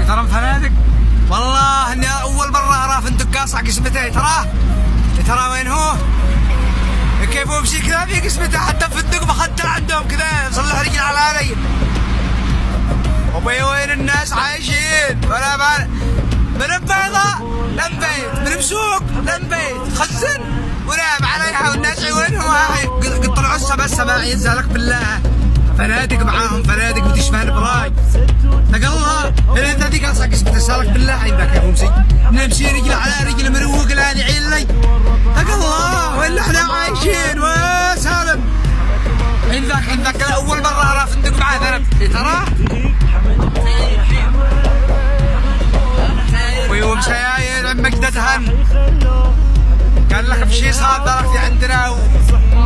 ترى فنادق والله اني اول مره ارى فندق قاصع قسمته. ترى وين هو؟ كيف هو مشي كذا في قسمته، حتى فندق مخدر عندهم كذا يصلح رجل على علي. ابوي وين الناس عايشين؟ ولا من بيضة لم بيت، من بسوق لم بيت، خزن ونام عليها والناس وينهم؟ قد طلعوا بس ما ينزلك بالله. فنادق معاهم فنادق وتشفان براي. تقلها اللي انت ديك اصلا قسمت اسالك بالله عندك يا بومسي. نمشي رجل على رجل مروق لاني عيلي. تقلها ولا احنا عايشين وسالم. عندك اول مره ارى فندق معاه ذنب. ترى ويوم سياير عم مقدتهن قال لك بشي صار دركتي عندنا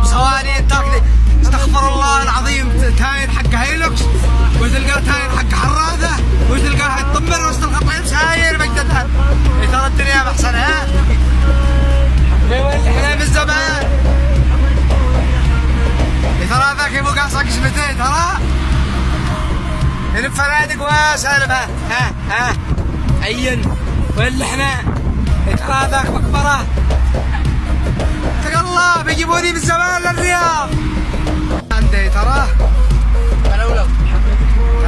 وصواني تاكلي. استغفر الله العظيم، تاير حق هايلوكس وتلقى تاير حق حراثه وتلقاها تطمر وسط القطعين ساير مقدتها. ترى الدنيا محسن ها؟ احنا من زمان. ترى ذاك يبغى قاصع قسمتين. ترى الفنادق وسالمها ها عين ولا احنا. ترى ذاك مقبره. تقول الله بيجيبوني من زمان للرياض عندي. ترى ملولو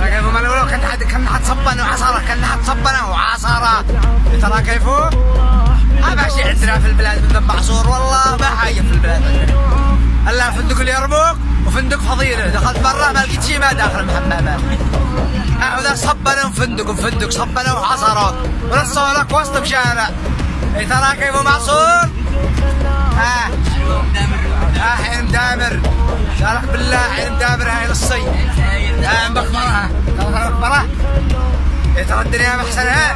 كيفو ملولو كان حد صبنا وعصره ترى كيفو ماشي عندنا في البلاد من ذنب عصور. والله ما حاجه في البلاد عندنا الا فندق اليرموك وفندق فضيله. دخلت برا ما لقيت شيء ما داخل المحمامات. هذا صبنا وفندق صبنا وعصروا ورصوا لك وسط بشارع. ترى كيفو معصور. حين مدامر شارك بالله. حين مدامر هاي الصي مقبرة. مقبرة. ترى الدنيا محسنة.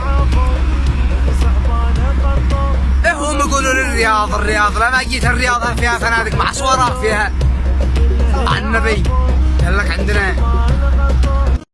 هم يقولوا الرياض لما جيت الرياض فيها فنادق معصورة فيها. طلع النبي قال لك عندنا